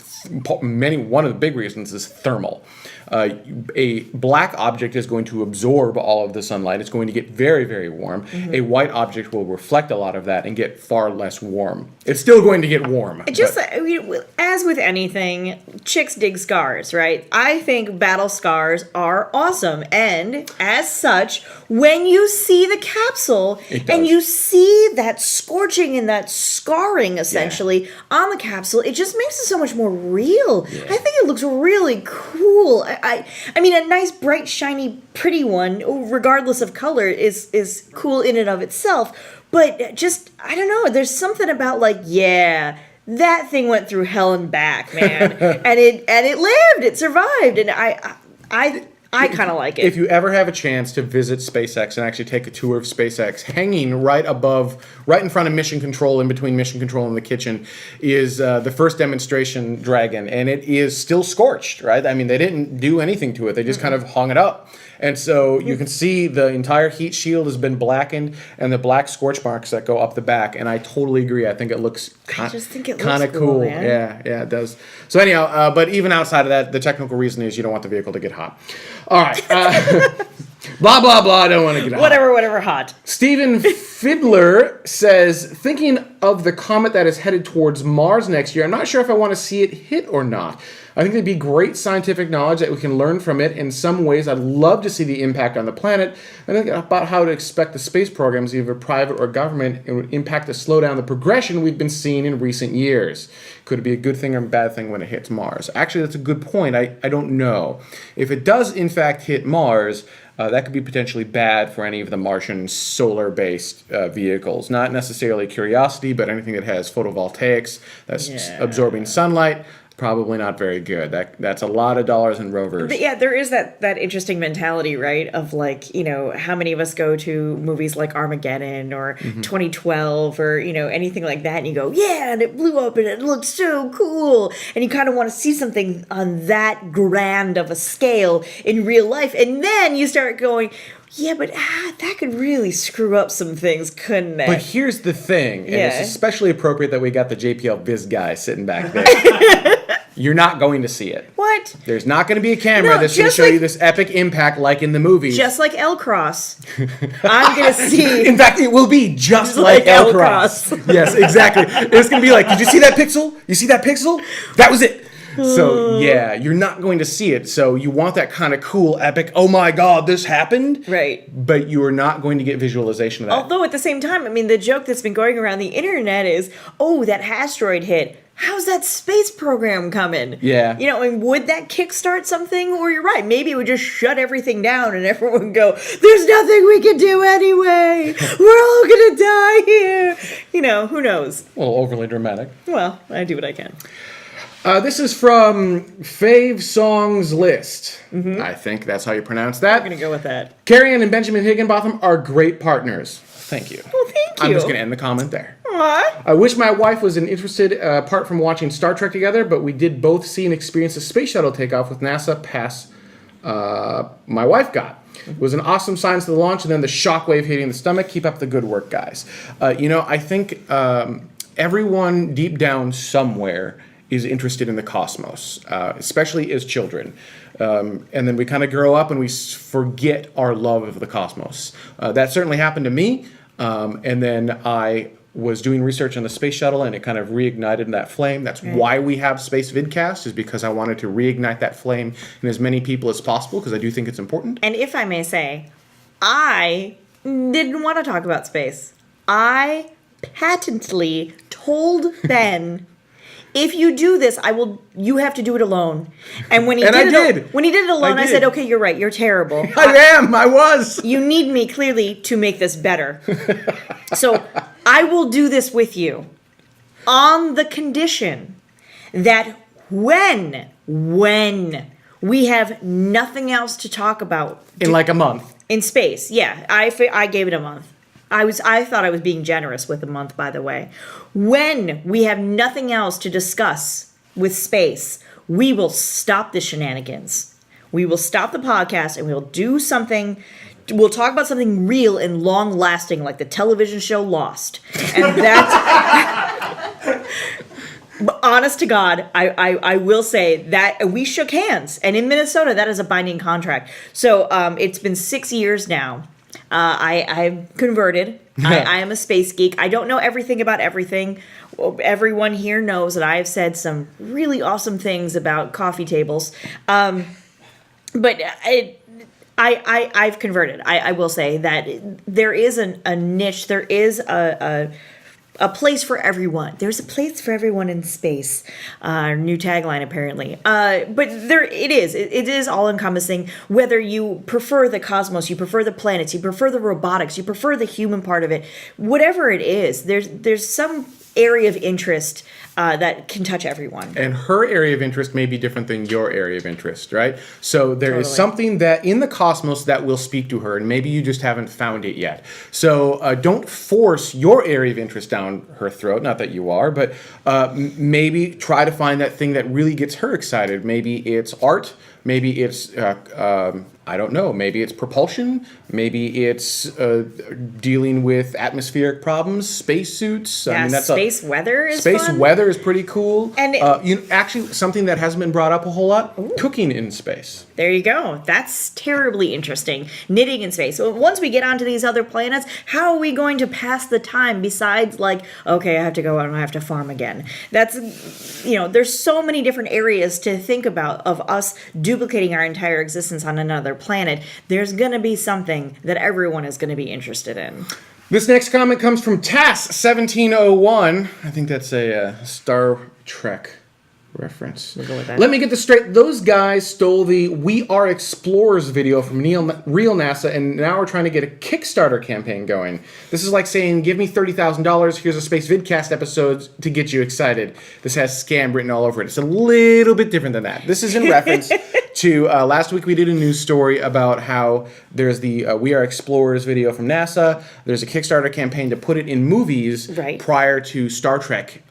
one of the big reasons is thermal. A black object is going to absorb all of the sunlight. It's going to get very, very warm. Mm-hmm. A white object will reflect a lot of that and get far less warm. It's still going to get warm.
As with anything, chicks dig scars, right? I think battle scars are awesome. And as such, when you see the capsule and you see that scorching and that scarring essentially on the capsule, it just makes it so much more real. Yeah. I think it looks really cool. I mean, a nice, bright, shiny, pretty one, regardless of color, is cool in and of itself. But just, I don't know, there's something about that thing went through hell and back, man. and it lived, it survived, and I kind of like it.
If you ever have a chance to visit SpaceX and actually take a tour of SpaceX, hanging right in front of Mission Control, in between Mission Control and the kitchen, is the first demonstration Dragon, and it is still scorched, right? I mean, they didn't do anything to it; they just kind of hung it up. And so you can see the entire heat shield has been blackened, and the black scorch marks that go up the back. And I totally agree. I think it looks kind of cool.
Man.
Yeah, it does. So anyhow, but even outside of that, the technical reason is you don't want the vehicle to get hot. All right. Blah, blah, blah. I don't want to get hot.
Whatever, hot.
Stephen Fiddler says, thinking of the comet that is headed towards Mars next year, I'm not sure if I want to see it hit or not. I think there'd be great scientific knowledge that we can learn from it. In some ways, I'd love to see the impact on the planet. I think about how to expect the space programs, either private or government, it would impact to slow down the progression we've been seeing in recent years. Could it be a good thing or a bad thing when it hits Mars? Actually, that's a good point. I don't know. If it does, in fact, hit Mars, that could be potentially bad for any of the Martian solar-based vehicles. Not necessarily Curiosity, but anything that has photovoltaics, that's absorbing sunlight. Probably not very good. That's a lot of dollars in rovers.
But yeah, there is that interesting mentality, right? Of how many of us go to movies like Armageddon or 2012 or, anything like that, and you go, yeah, and it blew up and it looked so cool. And you kind of want to see something on that grand of a scale in real life. And then you start going, yeah, but that could really screw up some things, couldn't it?
But here's the thing, and it's especially appropriate that we got the JPL Viz guy sitting back there. You're not going to see it.
What?
There's not going to be a camera that's going to show you this epic impact like in the movies.
Just like L-Cross. I'm going to see...
In fact, it will be just like L-Cross. Yes, exactly. It's going to be like, did you see that pixel? You see that pixel? That was it. So, yeah, you're not going to see it. So you want that kind of cool, epic, oh my God, this happened?
Right.
But you are not going to get visualization of that.
Although at the same time, I mean, the joke that's been going around the internet is, oh, that asteroid hit. how's that space program coming?
Yeah.
You know, and would that kickstart something? Or you're right, maybe it would just shut everything down and everyone would go, there's nothing we can do anyway. We're all gonna die here. You know, who knows?
A little overly dramatic.
Well, I do what I can.
This is from Fave Songs List. I think that's how you pronounce that.
I'm gonna go with that.
Carrie Ann and Benjamin Higginbotham are great partners. Thank you.
Well, thank you.
I'm just going to end the comment there.
Aw.
I wish my wife was interested, apart from watching Star Trek together, but we did both see and experience a space shuttle takeoff with NASA pass my wife got. It was an awesome science of the launch, and then the shockwave hitting the stomach. Keep up the good work, guys. I think everyone deep down somewhere is interested in the cosmos, especially as children. And then we kind of grow up and we forget our love of the cosmos. That certainly happened to me. And then I was doing research on the space shuttle and it kind of reignited that flame. That's why we have Spacevidcast, is because I wanted to reignite that flame in as many people as possible, because I do think it's important.
And if I may say, I didn't want to talk about space. I patently told Ben, if you do this, you have to do it alone. And when he when he did it alone, I said, okay, you're right, you're terrible.
I was.
You need me clearly to make this better. So I will do this with you on the condition that when we have nothing else to talk about
In like a month.
in space, yeah, I gave it a month. I thought I was being generous with a month, by the way. When we have nothing else to discuss with space, we will stop the shenanigans. We will stop the podcast and we'll do something. We'll talk about something real and long lasting, like the television show Lost. And that's honest to God, I will say that we shook hands. And in Minnesota, that is a binding contract. So it's been 6 years now. I've converted. I am a space geek. I don't know everything about everything. Everyone here knows that I have said some really awesome things about coffee tables. But I've converted. I will say that there is a niche. There is a place for everyone. There's a place for everyone in space. New tagline, apparently. But it is all encompassing. Whether you prefer the cosmos, you prefer the planets, you prefer the robotics, you prefer the human part of it, whatever it is, there's some area of interest that can touch everyone.
And her area of interest may be different than your area of interest, right? So there is something that in the cosmos that will speak to her, and maybe you just haven't found it yet. So don't force your area of interest down her throat. Not that you are, but maybe try to find that thing that really gets her excited. Maybe it's art. Maybe it's, I don't know, maybe it's propulsion. Maybe it's dealing with atmospheric problems, spacesuits.
Yeah, space weather is fun.
Space weather is pretty cool.
And
actually, something that hasn't been brought up a whole lot, cooking in space.
There you go. That's terribly interesting. Knitting in space. So once we get onto these other planets, how are we going to pass the time besides okay, I have to go out and I have to farm again? That's, there's so many different areas to think about of us duplicating our entire existence on another planet. There's going to be something that everyone is going to be interested in.
This next comment comes from TAS1701. I think that's a Star Trek reference.
We'll go with that.
Let me get this straight. Those guys stole the We Are Explorers video from real NASA, and now we're trying to get a Kickstarter campaign going. This is like saying, give me $30,000, here's a Spacevidcast episode to get you excited. This has scam written all over it. It's a little bit different than that. This is in reference to last week we did a news story about how there's the We Are Explorers video from NASA. There's a Kickstarter campaign to put it in movies prior to Star Trek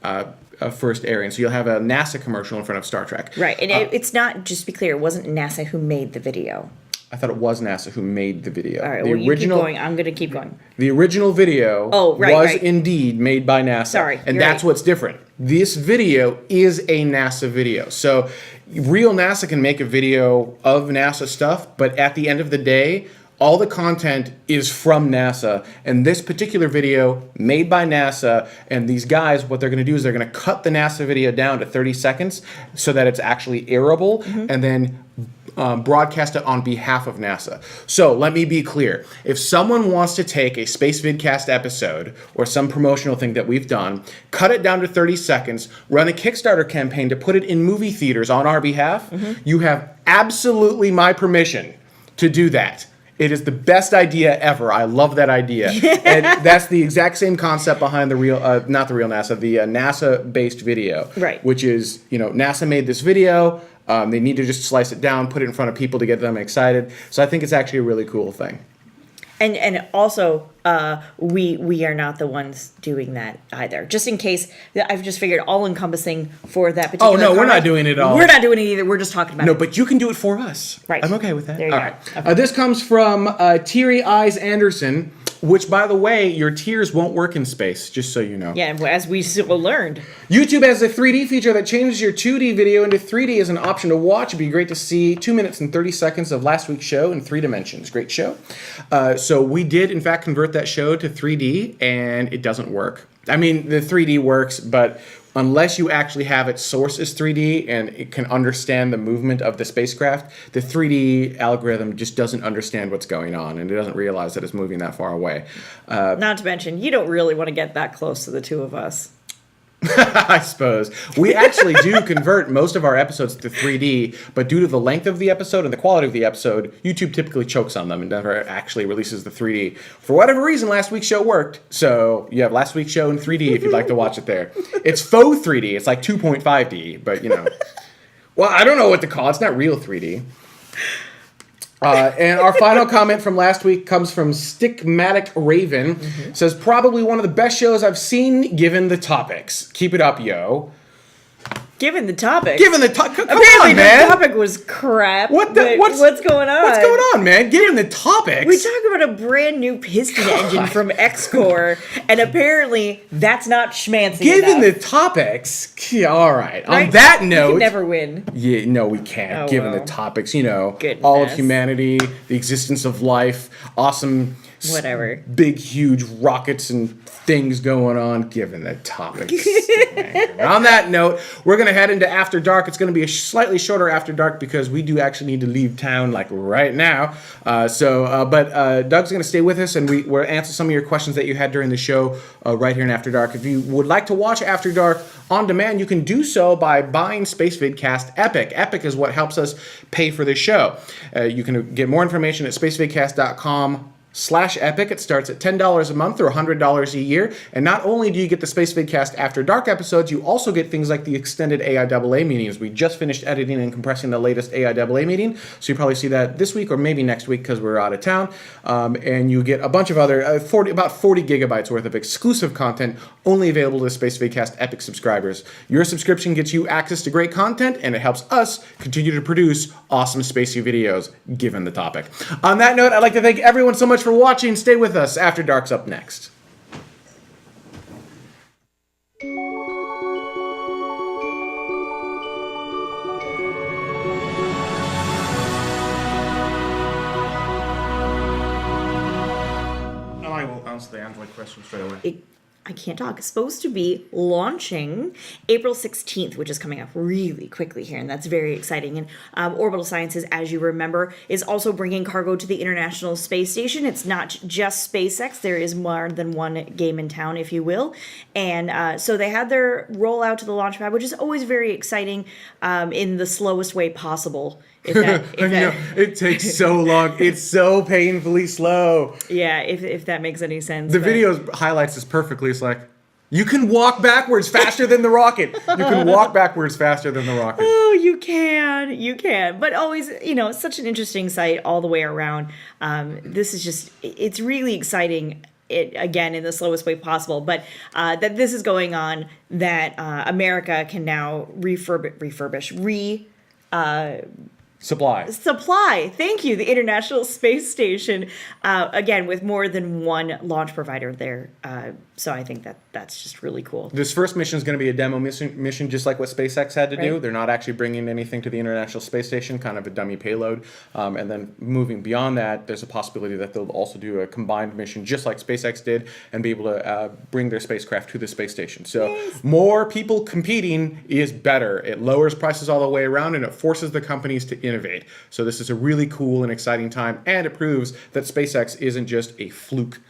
first airing. So you'll have a NASA commercial in front of Star Trek.
Right. And it's not, just to be clear, it wasn't NASA who made the video.
I thought it was NASA who made the video.
All right,
the
you keep going. I'm going to keep going.
The original video was indeed made by NASA.
Sorry,
and that's what's different. This video is a NASA video. So real NASA can make a video of NASA stuff, but at the end of the day, all the content is from NASA, and this particular video made by NASA, and these guys, what they're going to do is they're going to cut the NASA video down to 30 seconds so that it's actually airable, and then broadcast it on behalf of NASA. So let me be clear. If someone wants to take a Spacevidcast episode or some promotional thing that we've done, cut it down to 30 seconds, run a Kickstarter campaign to put it in movie theaters on our behalf, you have absolutely my permission to do that. It is the best idea ever. I love that idea. And that's the exact same concept behind the real, not the real NASA, the NASA-based video.
Right.
Which is, NASA made this video. They need to just slice it down, put it in front of people to get them excited. So I think it's actually a really cool thing.
And also, we are not the ones doing that either. Just in case, I've just figured all-encompassing for that particular
Oh, no, we're
comment.
not doing it all.
We're not doing it either. We're just talking about
No,
it.
but you can do it for us.
Right.
I'm okay with that.
There you
All
go.
right.
Okay.
This comes from Teary Eyes Anderson, which, by the way, your tears won't work in space, just so you know.
Yeah, as we still learned.
YouTube has a 3D feature that changes your 2D video into 3D as an option to watch. It'd be great to see 2 minutes and 30 seconds of last week's show in 3 dimensions. Great show. So we did, in fact, convert that show to 3D, and it doesn't work. I mean, the 3D works, but unless you actually have its source as 3D and it can understand the movement of the spacecraft, the 3D algorithm just doesn't understand what's going on, and it doesn't realize that it's moving that far away.
Not to mention, you don't really want to get that close to the two of us.
I suppose. We actually do convert most of our episodes to 3D, but due to the length of the episode and the quality of the episode, YouTube typically chokes on them and never actually releases the 3D. For whatever reason, last week's show worked, so you have last week's show in 3D if you'd like to watch it there. It's faux 3D. It's like 2.5D, but Well, I don't know what to call it. It's not real 3D. And our final comment from last week comes from Stickmatic Raven. Says, probably one of the best shows I've seen given the topics. Keep it up, yo.
Given the topic.
Given the topic. Come
Apparently
on, man.
the topic was crap.
What's
going on?
What's going on, man? Given the topics.
We talk about a brand new piston engine from X-Core, and apparently that's not schmancy
Given
enough.
the topics. Yeah, all right.
Right?
On that
We
note.
can never win.
Yeah, no, we can't.
Oh,
Given
well.
the topics,
Goodness.
all of humanity, the existence of life, awesome,
Whatever.
big, huge rockets and things going on. Given the topics. But on that note, we're gonna head into After Dark. It's gonna be a slightly shorter After Dark because we do actually need to leave town like right now. But Doug's gonna stay with us, and we'll answer some of your questions that you had during the show right here in After Dark. If you would like to watch After Dark on demand, you can do so by buying Spacevidcast Epic. Epic is what helps us pay for this show. You can get more information at spacevidcast.com/epic. It starts at $10 a month or $100 a year. And not only do you get the Spacevidcast After Dark episodes, you also get things like the extended AIAA meetings. We just finished editing and compressing the latest AIAA meeting, so you probably see that this week or maybe next week because we're out of town. And you get a bunch of other, about 40 gigabytes worth of exclusive content only available to Spacevidcast Epic subscribers. Your subscription gets you access to great content, and it helps us continue to produce awesome spacey videos, given the topic. On that note, I'd like to thank everyone so much for watching. Stay with us. After Dark's up next.
I will answer the Android question straight away.
I can't talk. It's supposed to be launching April 16th, which is coming up really quickly here, and that's very exciting. And Orbital Sciences, as you remember, is also bringing cargo to the International Space Station. It's not just SpaceX. There is more than one game in town, if you will. And so they had their rollout to the launch pad, which is always very exciting in the slowest way possible.
It takes so long. It's so painfully slow.
Yeah, if that makes any sense.
The video highlights this perfectly. It's like, you can walk backwards faster than the rocket. You can walk backwards faster than the rocket.
Oh, you can. But always, such an interesting site all the way around. This is just, it's really exciting. It again in the slowest way possible, but that this is going on, that America can now supply, thank you, the International Space Station, again, with more than one launch provider there. So I think that's just really cool.
This first mission is going to be a demo mission, just like what SpaceX had to do.
Right.
They're not actually bringing anything to the International Space Station, kind of a dummy payload. And then moving beyond that, there's a possibility that they'll also do a combined mission, just like SpaceX did, and be able to bring their spacecraft to the space station. So more people competing is better. It lowers prices all the way around, and it forces the companies to innovate. So this is a really cool and exciting time, and it proves that SpaceX isn't just a fluke.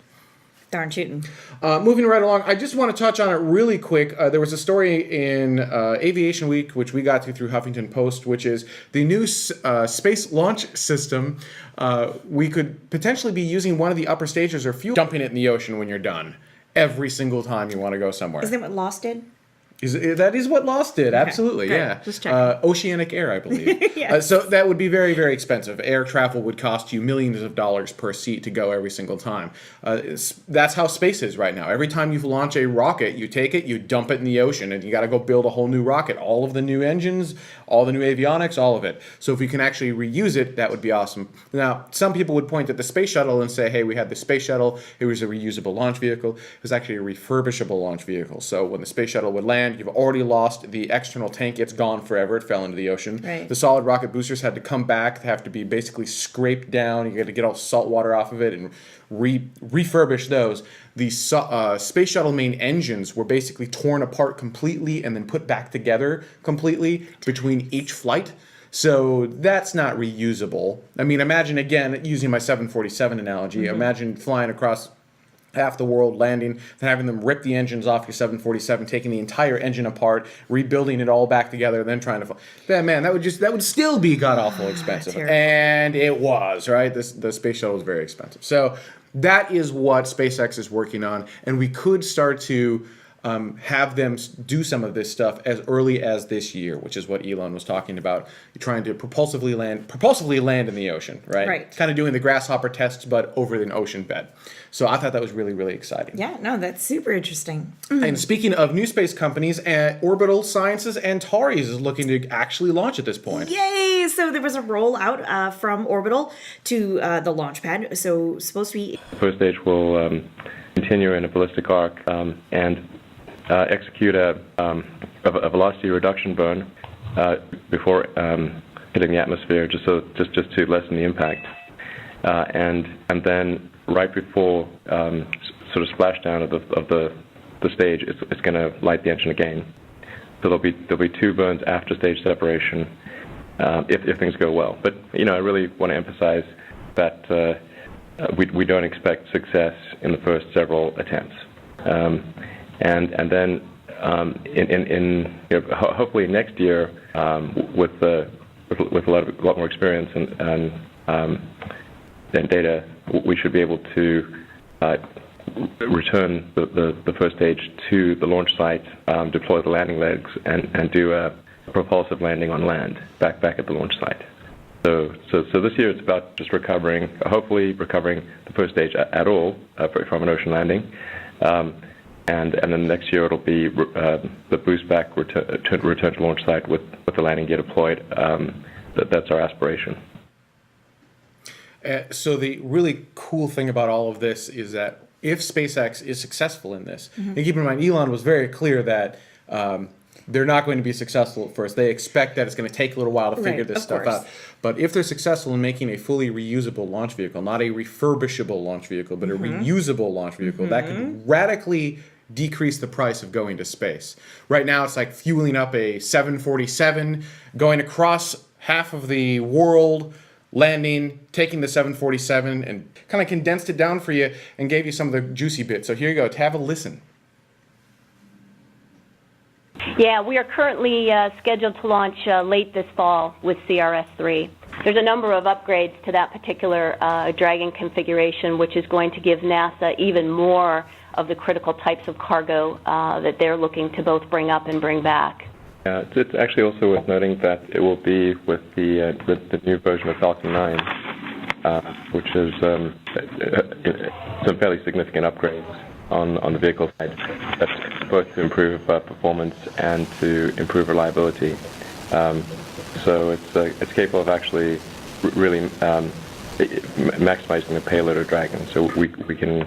Darn shooting.
Moving right along, I just want to touch on it really quick. There was a story in Aviation Week, which we got to through Huffington Post, which is the new space launch system. We could potentially be using one of the upper stages or fuel, dumping it in the ocean when you're done, every single time you want to go somewhere.
Isn't that what Lost did?
That is what Lost did, absolutely,
great.
yeah.
Just checking.
Oceanic Air, I believe.
Yes.
So that would be very, very expensive. Air travel would cost you millions of dollars per seat to go every single time. That's how space is right now. Every time you launch a rocket, you take it, you dump it in the ocean, and you got to go build a whole new rocket. All of the new engines, all the new avionics, all of it. So if we can actually reuse it, that would be awesome. Now, some people would point at the space shuttle and say, hey, we had the space shuttle, it was a reusable launch vehicle. It was actually a refurbishable launch vehicle. So when the space shuttle would land, you've already lost the external tank. It's gone forever. It fell into the ocean.
Right.
The solid rocket boosters had to come back. They have to be basically scraped down. You got to get all salt water off of it and refurbish those. The space shuttle main engines were basically torn apart completely and then put back together completely between each flight. So that's not reusable. I mean, imagine, again, using my 747 analogy, imagine flying across half the world, landing, then having them rip the engines off your 747, taking the entire engine apart, rebuilding it all back together, then trying to fly. Man, that would still be god-awful expensive.
Terrible.
And it was, right? The space shuttle was very expensive. So that is what SpaceX is working on, and we could start to have them do some of this stuff as early as this year, which is what Elon was talking about. You're trying to propulsively land in the ocean, right?
Right.
Kind of doing the grasshopper tests, but over an ocean bed. So I thought that was really, really exciting.
Yeah, no, that's super interesting.
And speaking of new space companies, Orbital Sciences and Taurus is looking to actually launch at this point.
Yay! So there was a rollout from Orbital to the launch pad. So supposed to be...
The first stage will continue in a ballistic arc and execute a velocity reduction burn before hitting the atmosphere, just to lessen the impact, and then right before sort of splashdown of the stage, it's going to light the engine again. So there'll be two burns after stage separation if things go well. But I really want to emphasize that we don't expect success in the first several attempts. And then hopefully next year, with a lot more experience and data, we should be able to return the first stage to the launch site, deploy the landing legs, and do a propulsive landing on land back at the launch site. So this year it's about just hopefully recovering the first stage at all from an ocean landing. And then next year it'll be the boost back return to launch site with the landing gear deployed. That's our aspiration.
So the really cool thing about all of this is that if SpaceX is successful in this, and keep in mind Elon was very clear that they're not going to be successful at first. They expect that it's going to take a little while to figure this stuff out. But if they're successful in making a fully reusable launch vehicle, not a refurbishable launch vehicle, but a reusable launch vehicle, that could radically decrease the price of going to space. Right now, it's like fueling up a 747, going across half of the world, landing, taking the 747, and kind of condensed it down for you and gave you some of the juicy bits. So here you go. Have a listen.
Yeah, we are currently scheduled to launch late this fall with CRS-3. There's a number of upgrades to that particular Dragon configuration, which is going to give NASA even more of the critical types of cargo that they're looking to both bring up and bring back.
It's actually also worth noting that it will be with the new version of Falcon 9, which is some fairly significant upgrades on the vehicle side. That's both to improve performance and to improve reliability. So it's capable of actually really maximizing the payload of Dragon. So we can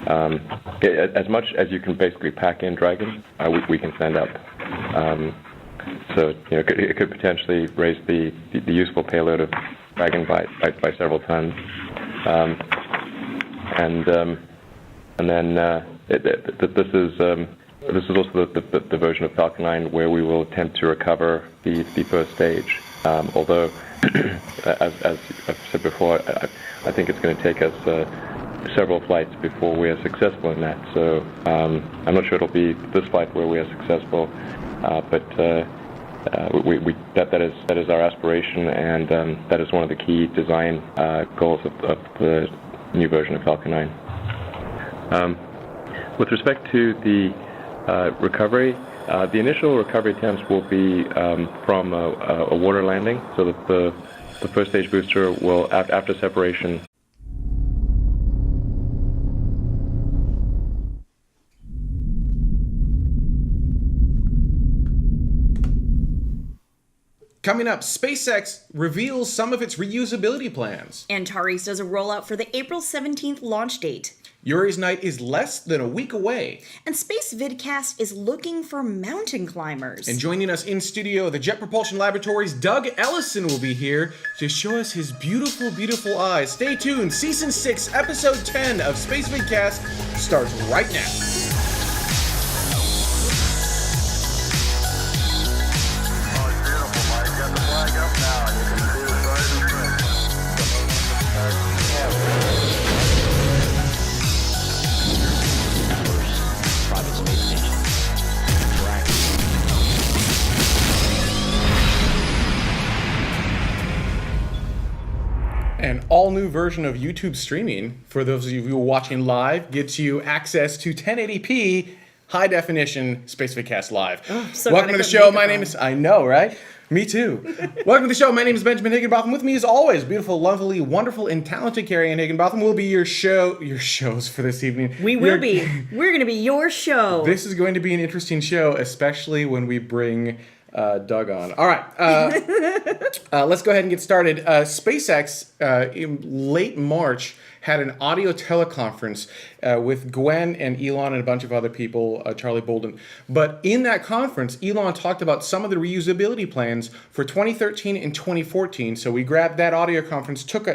as much as you can basically pack in Dragon, we can send up. So it could potentially raise the useful payload of Dragon by several tons. And then this is also the version of Falcon 9 where we will attempt to recover the first stage. Although As I've said before, I think it's going to take us several flights before we are successful in that. So I'm not sure it'll be this flight where we are successful, but that is our aspiration, and that is one of the key design goals of the new version of Falcon 9. With respect to the recovery, the initial recovery attempts will be from a water landing, so that the first stage booster will, after separation.
Coming up, SpaceX reveals some of its reusability plans.
Antares does a rollout for the April 17th launch date.
Yuri's night is less than a week away.
And Spacevidcast is looking for mountain climbers.
And joining us in studio, the Jet Propulsion Laboratories' Doug Eliison will be here to show us his beautiful, beautiful eyes. Stay tuned. Season 6, Episode 10 of Spacevidcast starts right now. An all-new version of YouTube streaming, for those of you who are watching live, gets you access to 1080p high-definition Spacevidcast Live.
So
Welcome to the show. My name is... I know, right? Me too. Welcome to the show. My name is Benjamin Higginbotham. With me, as always, beautiful, lovely, wonderful, and talented Carrie Ann Higginbotham will be your shows for this evening.
We will be. We're going to be your show.
This is going to be an interesting show, especially when we bring... Doug on. All right, let's go ahead and get started. SpaceX in late March had an audio teleconference with Gwen and Elon and a bunch of other people, Charlie Bolden. But in that conference, Elon talked about some of the reusability plans for 2013 and 2014. So we grabbed that audio conference, took